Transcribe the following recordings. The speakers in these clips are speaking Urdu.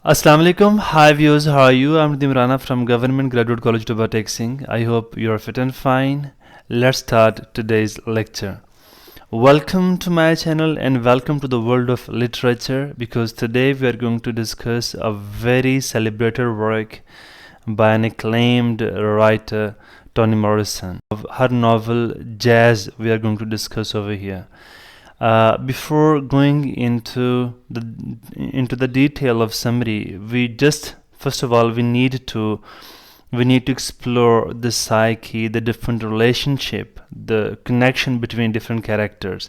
Assalamu alaikum. Hi viewers, how are you? I'm Dimrana from Government Graduate College of Texting. I hope you are fit and fine. Let's start today's lecture. Welcome to my channel and welcome to the world of literature, because today we are going to discuss a very celebrated work by an acclaimed writer, Toni Morrison. Her novel Jazz we are going to discuss over here. Before going into the detail of summary, first of all we need to explore the psyche, the different relationship, the connection between different characters.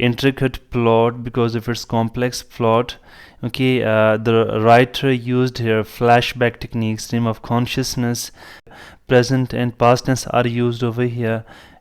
intricate plot, because of its complex plot. Okay, the writer used here flashback techniques, stream of consciousness, present and past tense are used over here,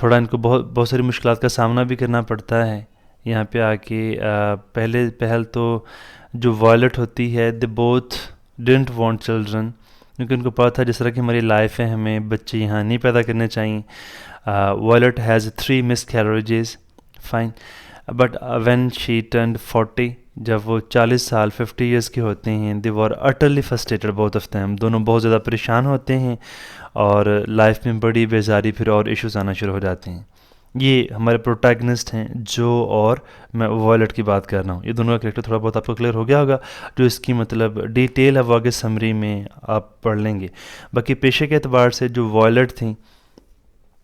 تھوڑا ان کو بہت ساری مشکلات کا سامنا بھی کرنا پڑتا ہے یہاں پہ آ کے. پہل تو جو وائلٹ ہوتی ہے they both didn't want children, کیونکہ ان کو پتا تھا جس طرح کی ہماری لائف ہے ہمیں بچے یہاں نہیں پیدا کرنے چاہیے. Violet has 3 miscarriages, fine. But when she turned 40, جب وہ 40 سال 50 ایئرس کے ہوتے ہیں, they were utterly frustrated both of them, دونوں بہت زیادہ پریشان ہوتے ہیں اور لائف میں بڑی بیزاری پھر اور ایشوز آنا شروع ہو جاتے ہیں. یہ ہمارے پروٹیگنسٹ ہیں جو, اور میں وائلٹ کی بات کر رہا ہوں. یہ دونوں کا کریکٹر تھوڑا بہت آپ کو کلیئر ہو گیا ہوگا. جو اس کی مطلب ڈیٹیل ہے وہ آگے سمری میں آپ پڑھ لیں گے. باقی پیشے کے اعتبار سے جو وائلٹ تھیں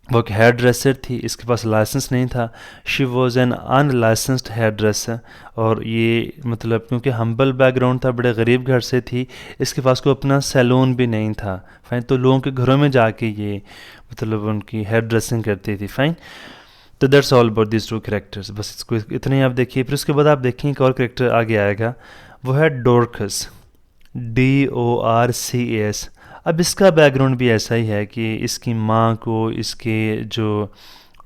وہ ایک ہیئر ڈریسر تھی, اس کے پاس لائسنس نہیں تھا. She was an unlicensed hairdresser, اور یہ مطلب کیونکہ ہمبل بیک گراؤنڈ تھا, بڑے غریب گھر سے تھی, اس کے پاس کوئی اپنا سیلون بھی نہیں تھا. فائن. تو لوگوں کے گھروں میں جا کے یہ مطلب ان کی ہیئر ڈریسنگ کرتی تھی. فائن. تو that's all about these 2 characters. بس اس کو اتنے ہی آپ دیکھیے. پھر اس کے بعد آپ دیکھیں ایک اور کریکٹر آگے آئے گا, وہ ہے ڈورکس, DORCAS. اب اس کا بیک گراؤنڈ بھی ایسا ہی ہے کہ اس کی ماں کو اس کے جو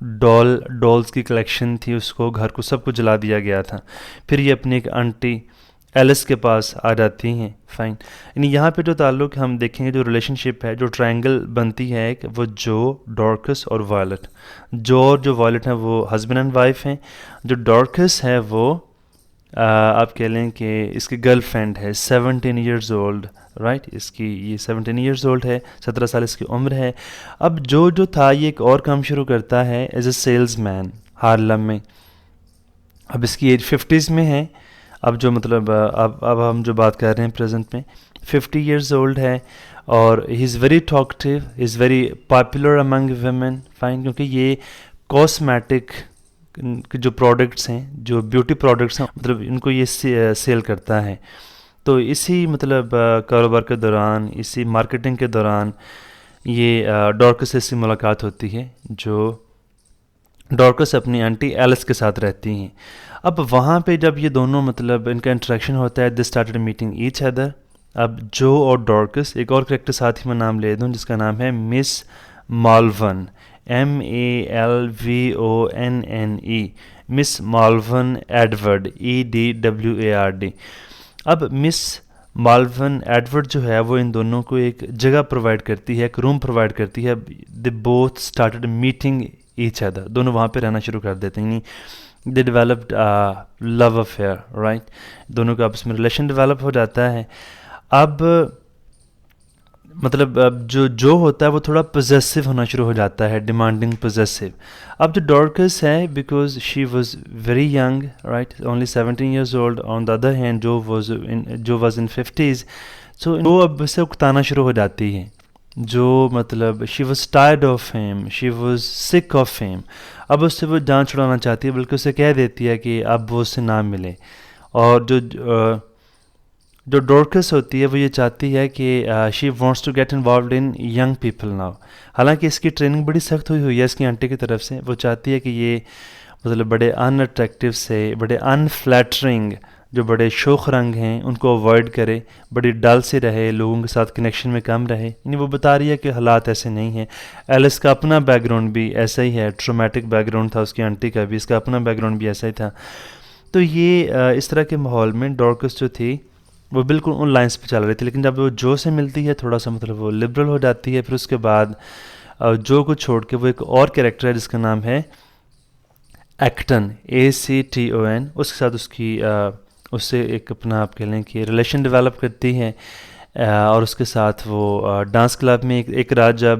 ڈولز کی کلیکشن تھی اس کو, گھر کو, سب کو جلا دیا گیا تھا. پھر یہ اپنی ایک آنٹی ایلس کے پاس آ جاتی ہیں. فائن. یعنی یہاں پہ جو تعلق ہم دیکھیں گے, جو ریلیشن شپ ہے, جو ٹرائنگل بنتی ہے, کہ وہ جو, ڈورکس اور وائلٹ. جو وائلٹ ہیں وہ ہسبینڈ اینڈ وائف ہیں. جو ڈورکس ہے وہ آپ کہہ لیں کہ اس کی گرل فرینڈ ہے, 17 ایئرز اولڈ, رائٹ. اس کی یہ 17 ایئرز اولڈ ہے, 17 سال اس کی عمر ہے. اب جو تھا یہ ایک اور کام شروع کرتا ہے as a salesman Harlem میں. اب اس کی ایج 50s میں ہے. اب جو مطلب اب ہم جو بات کر رہے ہیں پریزنٹ میں, 50 ایئرز اولڈ ہے, اور he is very talkative, he is very popular among women. Fine. کیونکہ یہ کاسمیٹک جو پروڈکٹس ہیں, جو بیوٹی پروڈکٹس ہیں, مطلب ان کو یہ سیل کرتا ہے. تو اسی مطلب کاروبار کے دوران, اسی مارکیٹنگ کے دوران یہ ڈورکس سے ملاقات ہوتی ہے, جو ڈورکس اپنی آنٹی ایلس کے ساتھ رہتی ہیں. اب وہاں پہ جب یہ دونوں مطلب ان کا انٹریکشن ہوتا ہے, they started meeting each other. اب جو اور ڈورکس, ایک اور کریکٹر ساتھ ہی میں نام لے دوں جس کا نام ہے مس مالون, MALVONNE, مس مالون ایڈورڈ, EDWARD. اب مس مالون ایڈورڈ جو ہے وہ ان دونوں کو ایک جگہ پرووائڈ کرتی ہے, ایک روم پرووائڈ کرتی ہے. They both started meeting each other, دونوں وہاں پہ رہنا شروع کر دیتے ہیں. They developed love affair, right. دونوں کا آپس میں ریلیشن ڈیولپ ہو جاتا ہے. اب مطلب اب جو ہوتا ہے وہ تھوڑا پوزیسو ہونا شروع ہو جاتا ہے, ڈیمانڈنگ پوزیسو. اب جو ڈورکس ہے, because she was very young, right, only 17 years old. On the other hand جو واز ان 50s, سو وہ اب سے اکتانا شروع ہو جاتی ہے. جو مطلب she was tired of him, she was سک آف ہیم. اب اس سے وہ جان چھڑانا چاہتی ہے, بلکہ اسے کہہ دیتی ہے کہ اب وہ اس سے نہ ملے. اور جو ڈورکس ہوتی ہے وہ یہ چاہتی ہے کہ she wants to get involved in young people now. حالانکہ اس کی ٹریننگ بڑی سخت ہوئی ہے اس کی آنٹی کی طرف سے. وہ چاہتی ہے کہ یہ مطلب بڑے ان اٹریکٹیو سے, بڑے ان فلیٹرنگ, جو بڑے شوخ رنگ ہیں ان کو اوائڈ کرے, بڑی ڈل سے رہے, لوگوں کے ساتھ کنیکشن میں کم رہے. یعنی وہ بتا رہی ہے کہ حالات ایسے نہیں ہیں. ایلس کا اپنا بیک گراؤنڈ بھی ایسا ہی ہے, ٹرومیٹک بیک گراؤنڈ تھا اس کی آنٹی کا بھی, اس کا اپنا بیک گراؤنڈ بھی ایسا ہی تھا. تو یہ اس طرح کے ماحول میں ڈورکس جو تھی وہ بالکل ان لائنس پہ چل رہی تھی. لیکن جب وہ جو سے ملتی ہے تھوڑا سا مطلب وہ لبرل ہو جاتی ہے. پھر اس کے بعد جو کو چھوڑ کے وہ ایک اور کریکٹر ہے جس کا نام ہے ایکٹن, ACTON. اس کے ساتھ اس سے ایک اپنا آپ کہہ لیں کہ ریلیشن ڈیولپ کرتی ہے. اور اس کے ساتھ وہ ڈانس کلب میں ایک رات جب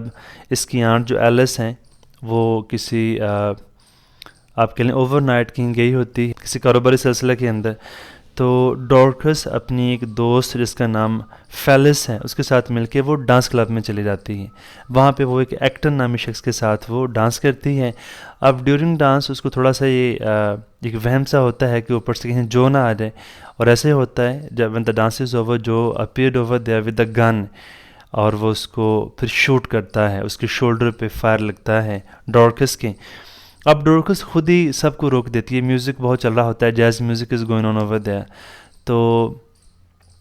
اس کی آنٹ جو ایلس ہیں وہ کسی آپ کہہ لیں اوور نائٹ کہیں گئی ہوتی کسی کاروباری سلسلے کے اندر, تو ڈورکس اپنی ایک دوست جس کا نام فیلس ہے اس کے ساتھ مل کے وہ ڈانس کلب میں چلی جاتی ہے. وہاں پہ وہ ایک ایکٹر نامی شخص کے ساتھ وہ ڈانس کرتی ہے. اب ڈیورنگ ڈانس اس کو تھوڑا سا یہ ایک وہم سا ہوتا ہے کہ اوپر سے کہیں جو نہ آ جائے, اور ایسے ہوتا ہے جب when the dance is over جو appeared over there with the gun, اور وہ اس کو پھر شوٹ کرتا ہے, اس کے شولڈر پہ فائر لگتا ہے ڈورکس کے. اب ڈورکس خود ہی سب کو روک دیتی ہے, میوزک بہت چل رہا ہوتا ہے, jazz music is going on over there. تو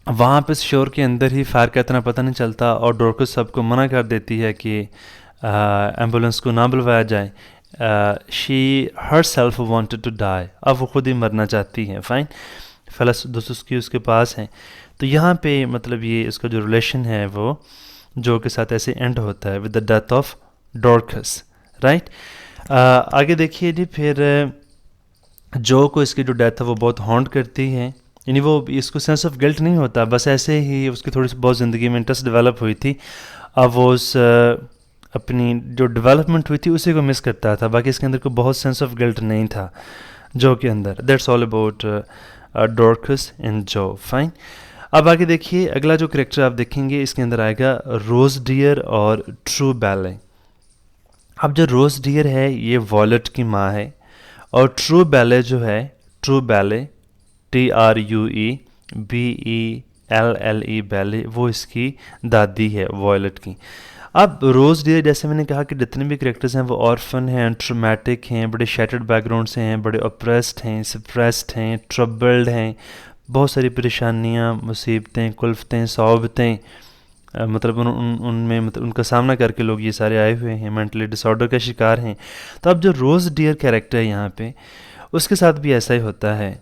وہاں پہ شور کے اندر ہی فائر کا اتنا پتہ نہیں چلتا, اور ڈورکس سب کو منع کر دیتی ہے کہ ایمبولنس کو نہ بلوایا جائے. She herself wanted to die, اب وہ خود ہی مرنا چاہتی ہیں. فائن، فلس دوسوسکی اس کے پاس ہیں. تو یہاں پہ مطلب یہ اس کا جو ریلیشن ہے وہ جو کے ساتھ ایسے اینڈ ہوتا ہے with the death of Dorcas, right. آگے دیکھیے جی، پھر جو کو اس کی جو ڈیتھ ہے وہ بہت ہانٹ کرتی ہے، یعنی وہ اس کو سینس آف گلٹ نہیں ہوتا، بس ایسے ہی اس کی تھوڑی سی بہت زندگی میں انٹرسٹ ڈیولپ ہوئی تھی. اب وہ اس اپنی جو ڈیولپمنٹ ہوئی تھی اسی کو مس کرتا تھا، باقی اس کے اندر کوئی بہت سینس آف گلٹ نہیں تھا جو کے اندر. دیٹس آل اباؤٹ ڈورکس اینڈ جو. فائن. اب آگے دیکھیے اگلا جو کریکٹر آپ دیکھیں گے اس کے اندر آئے گا روز ڈیئر اور ٹرو بیلے. اب جو روز ڈیئر ہے یہ وائلٹ کی ماں ہے، اور ٹرو بیلے جو ہے، ٹرو بیلے TRUEBELLE بیلے، وہ اس کی دادی ہے وائلٹ کی. اب روز ڈیئر جیسے میں نے کہا کہ جتنے بھی کریکٹرز ہیں وہ آرفن ہیں، ٹرومیٹک ہیں، بڑے شیٹرڈ بیک گراؤنڈ سے ہیں، بڑے اپریسڈ ہیں، سپریسڈ ہیں، ٹربلڈ ہیں، بہت ساری پریشانیاں، مصیبتیں، کلفتیں، صعوبتیں، مطلب ان میں مطلب ان کا سامنا کر کے لوگ یہ سارے آئے ہوئے ہیں، مینٹلی ڈس آرڈر کا شکار ہیں. تو اب جو روز ڈیئر کیریکٹر ہے یہاں پہ اس کے ساتھ بھی ایسا ہی ہوتا ہے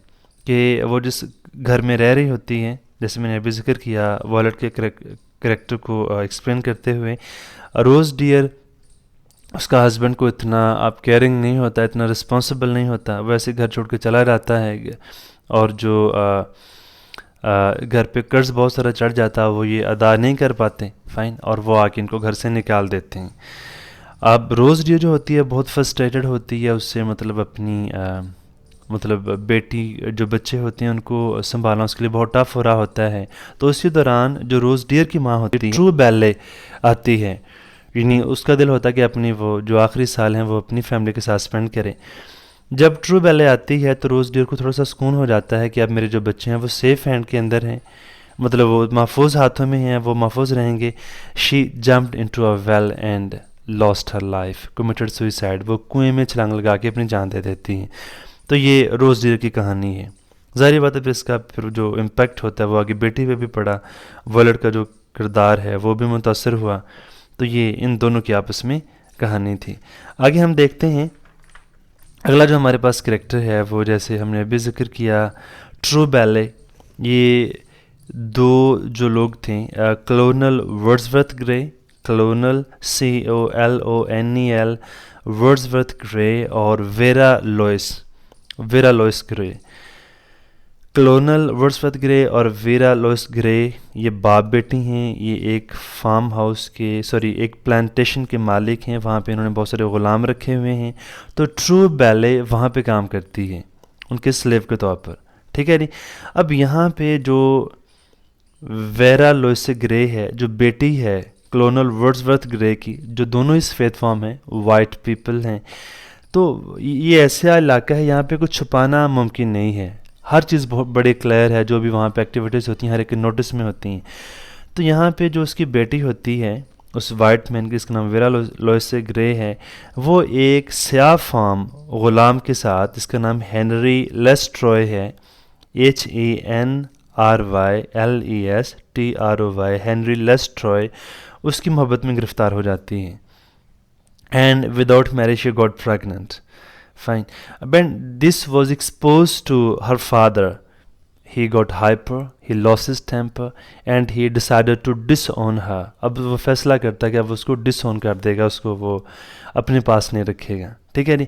کہ وہ جس گھر میں رہ رہی ہوتی ہے، جیسے میں نے ابھی ذکر کیا وائلٹ کے کریکٹر کو ایکسپلین کرتے ہوئے، روز ڈیئر اس کا ہسبینڈ کو اتنا آپ کیئرنگ نہیں ہوتا، اتنا رسپانسبل نہیں ہوتا، ویسے گھر چھوڑ کے چلا جاتا ہے، اور جو گھر پہ قرض بہت سارا چڑھ جاتا ہے وہ یہ ادا نہیں کر پاتے. فائن، اور وہ آ کے ان کو گھر سے نکال دیتے ہیں. اب روز ڈیئر جو ہوتی ہے بہت فرسٹریٹڈ ہوتی ہے، اس سے مطلب اپنی مطلب بیٹی جو بچے ہوتے ہیں ان کو سنبھالنا اس کے لیے بہت ٹف ہو رہا ہوتا ہے. تو اسی دوران جو روز ڈیئر کی ماں ہوتی ہے ٹرو بیلے آتی ہے، یعنی اس کا دل ہوتا ہے کہ اپنی وہ جو آخری سال ہیں وہ اپنی فیملی کے ساتھ سپینڈ کرے. جب ٹرو بیلے آتی ہے تو روز ڈیئر کو تھوڑا سا سکون ہو جاتا ہے کہ اب میرے جو بچے ہیں وہ سیف ہینڈ کے اندر ہیں، مطلب وہ محفوظ ہاتھوں میں ہیں، وہ محفوظ رہیں گے. She jumped into a well and lost her life, committed suicide, وہ کنویں میں چھلانگ لگا کے اپنی جان دے دیتی ہیں. تو یہ روز ڈیئر کی کہانی ہے. ظاہری بات ہے پھر اس کا پھر جو امپیکٹ ہوتا ہے وہ آگے بیٹی پہ بھی پڑا، وائلٹ کا جو کردار ہے وہ بھی متاثر ہوا. تو یہ ان دونوں کی آپس میں کہانی تھی. آگے ہم دیکھتے ہیں اگلا جو ہمارے پاس کریکٹر ہے وہ جیسے ہم نے ابھی ذکر کیا ٹرو بیلے. یہ دو جو لوگ تھے کلونل ورڈزورتھ گرے، کلونل COLONEL ورڈزورتھ گرے، اور ویرا لوئس گرے. کلونل ورڈزورتھ گرے اور ویرا لوئس گرے یہ باپ بیٹی ہیں. یہ ایک فارم ہاؤس کے ایک پلانٹیشن کے مالک ہیں، وہاں پہ انہوں نے بہت سارے غلام رکھے ہوئے ہیں. تو ٹرو بیلے وہاں پہ کام کرتی ہے ان کے سلیو کے طور پر، ٹھیک ہے جی. اب یہاں پہ جو ویرا لوئس گرے ہے جو بیٹی ہے کلونل ورڈزورتھ گرے کی، جو دونوں ہی سفید فارم ہیں، وائٹ پیپل ہیں. تو یہ ایسا علاقہ ہے یہاں پہ کچھ چھپانا ممکن نہیں ہے، ہر چیز بہت بڑے کلیئر ہے، جو بھی وہاں پہ ایکٹیویٹیز ہوتی ہیں ہر ایک نوٹس میں ہوتی ہیں. تو یہاں پہ جو اس کی بیٹی ہوتی ہے اس وائٹ مین کی، اس کا نام ویرا لوئس گرے ہے، وہ ایک سیاہ فام غلام کے ساتھ، اس کا نام ہینری لیسٹروئے ہے، HENRYLESTROY، ہینری لیسٹروئے، اس کی محبت میں گرفتار ہو جاتی ہے. And without marriage she got pregnant. Fine. When this was exposed to her father, he got hyper, he lost his temper, and he decided to disown her. اب وہ فیصلہ کرتا ہے کہ اب اس کو ڈس اون کر دے گا، اس کو وہ اپنے پاس نہیں رکھے گا، ٹھیک ہے جی.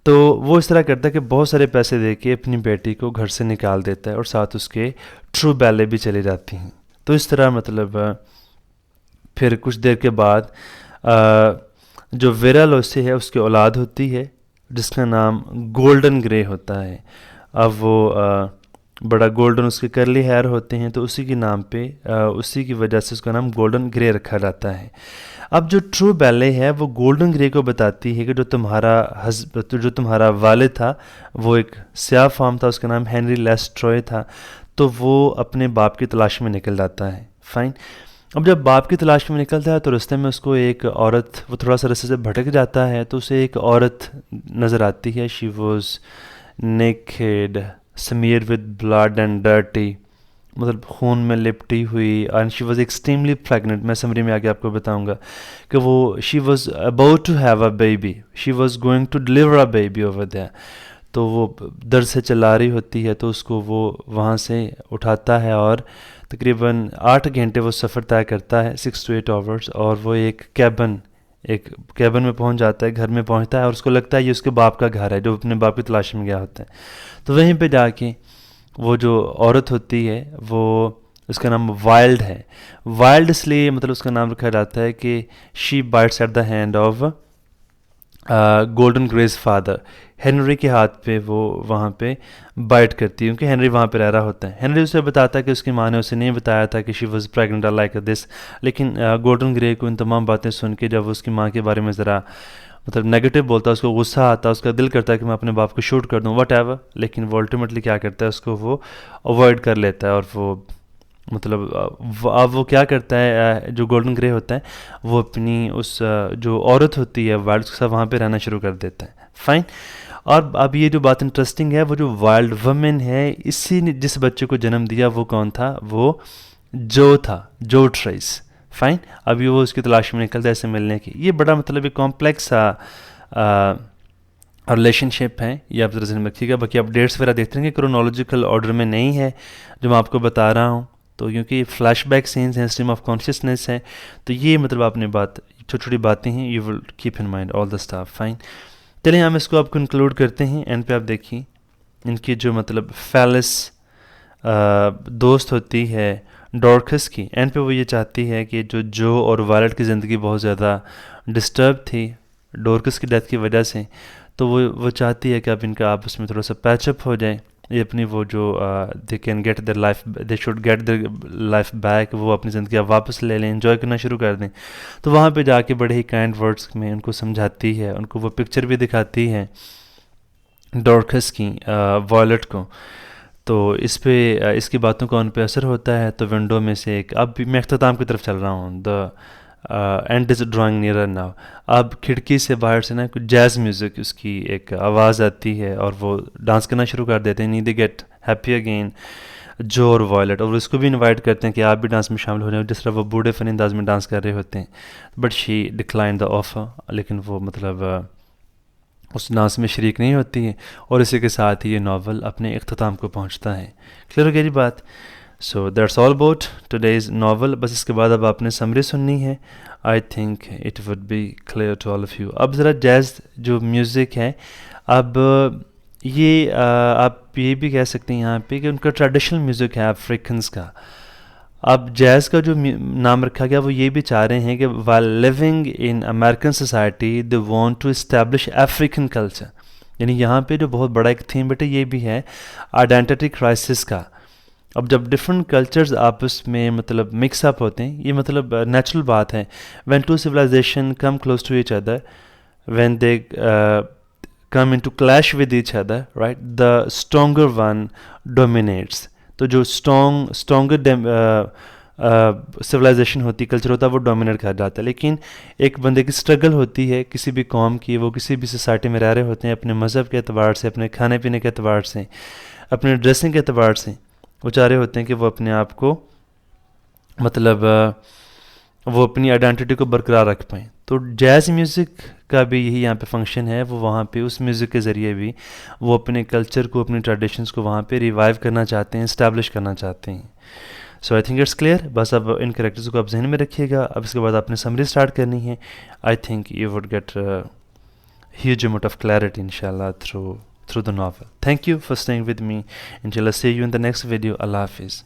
تو وہ اس طرح کرتا ہے کہ بہت سارے پیسے دے کے اپنی بیٹی کو گھر سے نکال دیتا ہے، اور ساتھ اس کے ٹرو بیلے بھی چلی جاتی ہیں. تو اس طرح مطلب پھر کچھ دیر کے بعد جو ویرا لوئسے ہے اس کی اولاد ہوتی ہے جس کا نام گولڈن گرے ہوتا ہے. اب وہ بڑا گولڈن اس کے کرلی ہیئر ہوتے ہیں، تو اسی کے نام پہ اسی کی وجہ سے اس کا نام گولڈن گرے رکھا جاتا ہے. اب جو ٹرو بیلے ہے وہ گولڈن گرے کو بتاتی ہے کہ جو تمہارا والد تھا وہ ایک سیاہ فام تھا، اس کا نام ہینری لیسٹروئے تھا، تو وہ اپنے باپ کی تلاش میں نکل جاتا ہے. فائن. اب جب باپ کی تلاش میں نکلتا ہے تو رستے میں اس کو ایک عورت، وہ تھوڑا سا رستے سے بھٹک جاتا ہے تو اسے ایک عورت نظر آتی ہے. She was naked smeared with blood and dirty. مطلب خون میں لپٹی ہوئی، and she was extremely pregnant. میں سمری میں آگے آپ کو بتاؤں گا کہ وہ she was about to have a baby, she was going to deliver a baby over there. تو وہ درد سے چلا رہی ہوتی ہے، تو اس کو وہ وہاں سے اٹھاتا ہے اور تقریباً 8 گھنٹے وہ سفر طے کرتا ہے، 6 to 8 hours، اور وہ ایک کیبن میں پہنچ جاتا ہے، گھر میں پہنچتا ہے، اور اس کو لگتا ہے یہ اس کے باپ کا گھر ہے جو اپنے باپ کی تلاش میں گیا ہوتا ہے. تو وہیں پہ جا کے وہ جو عورت ہوتی ہے وہ اس کا نام وائلڈ ہے. وائلڈ اس لیے مطلب اس کا نام رکھا جاتا ہے کہ she bites at the hand of Golden Gray's father. Henry کے ہاتھ پہ وہ وہاں پہ بائٹ کرتی ہے کیونکہ ہنری وہاں پہ رہ رہا ہوتا ہے. ہنری اسے بتاتا ہے کہ اس کی ماں نے اسے نہیں بتایا تھا کہ she was pregnant like this, لیکن گولڈن گرے کو ان تمام باتیں سن کے جب اس کی ماں کے بارے میں ذرا مطلب نیگیٹو بولتا ہے، اس کو غصہ آتا ہے، اس کا دل کرتا ہے کہ میں اپنے باپ کو شوٹ کر دوں وٹ ایور، لیکن وہ الٹیمیٹلی کیا کرتا ہے اس کو وہ اوائڈ کر لیتا ہے. اور وہ مطلب اب وہ کیا کرتا ہے، جو گولڈن گرے ہوتا ہے وہ اپنی اس جو عورت ہوتی ہے وائلڈ کے ساتھ وہاں پہ رہنا شروع کر دیتا ہے. فائن. اور اب یہ جو بات انٹرسٹنگ ہے، وہ جو وائلڈ وومن ہے، اسی نے جس بچے کو جنم دیا وہ کون تھا، وہ جو تھا، جو ٹریس. فائن. ابھی وہ اس کی تلاش میں نکلتا ہے اسے ملنے کی. یہ بڑا مطلب ایک کمپلیکس ریلیشن شپ ہے، یہ آپ ذرا ذہن میں رکھیے گا. باقی آپ ڈیٹس وغیرہ دیکھتے ہیں کہ کرونالوجیکل آرڈر میں نہیں ہے جو میں آپ کو بتا رہا ہوں، تو کیونکہ یہ فلیش بیک سینس ہیں، اسٹریم آف کانشیسنیس ہے، تو یہ مطلب آپ نے بات چھوٹی چھوٹی باتیں ہیں، you will keep in mind all the staff. Fine. چلیں ہم اس کو اب کنکلوڈ کرتے ہیں. اینڈ پہ آپ دیکھیے ان کی جو مطلب فیلس دوست ہوتی ہے ڈورکس کی، اینڈ پہ وہ یہ چاہتی ہے کہ جو اور وائلٹ کی زندگی بہت زیادہ ڈسٹرب تھی ڈورکس کی ڈیتھ کی وجہ سے، تو وہ چاہتی ہے کہ اب ان کا آپس میں تھوڑا سا پیچ اپ ہو جائے. یہ اپنی وہ جو they can get their life, they should get their life back, وہ اپنی زندگی اب واپس لے لیں، انجوائے کرنا شروع کر دیں. تو وہاں پہ جا کے بڑے ہی کائنڈ ورڈس میں ان کو سمجھاتی ہے، ان کو وہ پکچر بھی دکھاتی ہے ڈورکس کی وائلٹ کو. تو اس پہ اس کی باتوں کا ان پہ اثر ہوتا ہے. تو ونڈو میں سے ایک، اب بھی میں اختتام کی طرف چل رہا ہوں، دا and is drawing nearer now. اب کھڑکی سے باہر سے نا کچھ جیز میوزک اس کی ایک آواز آتی ہے اور وہ ڈانس کرنا شروع کر دیتے ہیں. نی دے گیٹ ہیپی اگین، جو اور وائلٹ، اور اس کو بھی انوائٹ کرتے ہیں کہ آپ بھی ڈانس میں شامل ہو جائیں، جس طرح وہ بوڑھے فن انداز میں ڈانس کر رہے ہوتے ہیں. But she decline the offer, لیکن وہ مطلب اس ڈانس میں شریک نہیں ہوتی ہے. اور اسی کے ساتھ ہی یہ ناول اپنے اختتام کو پہنچتا ہے. کلیئر ہو گئی بات؟ So that's all about today's novel. بس اس کے بعد اب آپ نے سمری سننی ہے. I think it would be clear to all of you. اب ذرا جیز جو میوزک ہے، اب یہ آپ یہ بھی کہہ سکتے ہیں یہاں پہ کہ ان کا ٹریڈیشنل میوزک ہے افریقنس کا. اب جیز کا جو نام رکھا گیا وہ یہ بھی چاہ رہے ہیں کہ while living in American society they want to establish African culture. یعنی یہاں پہ جو بہت بڑا ایک تھیم بیٹے یہ بھی ہے آئیڈینٹی کرائسس کا. اب جب ڈفرینٹ کلچرز آپس میں مطلب مکس اپ ہوتے ہیں، یہ مطلب نیچرل بات ہے. when two civilization come close to each other, when they come into clash with each other, right, the stronger one dominates. تو جو اسٹرانگر سویلائزیشن ہوتی، کلچر ہوتا ہے، وہ ڈومینیٹ کر جاتا ہے. لیکن ایک بندے کی اسٹرگل ہوتی ہے کسی بھی قوم کی، وہ کسی بھی سوسائٹی میں رہ رہے ہوتے ہیں، اپنے مذہب کے اعتبار سے، اپنے کھانے پینے کے اعتبار سے، اپنے ڈریسنگ کے اعتبار سے، وہ چاہ رہے ہوتے ہیں کہ وہ اپنے آپ کو مطلب وہ اپنی آئیڈینٹی کو برقرار رکھ پائیں. تو جیز میوزک کا بھی یہی یہاں پہ فنکشن ہے. وہ وہاں پہ اس میوزک کے ذریعے بھی وہ اپنے کلچر کو، اپنی ٹریڈیشنس کو وہاں پہ ریوائیو کرنا چاہتے ہیں، اسٹیبلش کرنا چاہتے ہیں. سو آئی تھنک اٹس کلیئر. بس اب ان کریکٹرز کو آپ ذہن میں رکھیے گا. اب اس کے بعد آپ نے سمری اسٹارٹ کرنی ہے. I think you would get huge amount of clarity ان شاء اللہ through the novel. Thank you for staying with me. انشاء اللہ see you in the next video. اللہ حافظ.